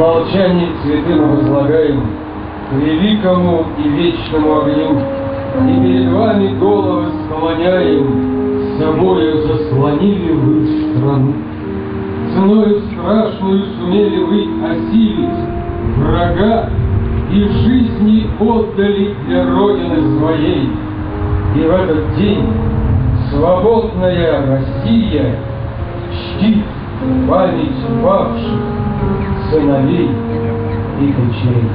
молчании цветы мы возлагаем к великому и вечному огню, и перед вами головы склоняем, с собою заслонили вы страну. Ценою страшную сумели вы осилить врага и жизни отдали для Родины своей. И в этот день свободная Россия чтит память павших сыновей и дочерей.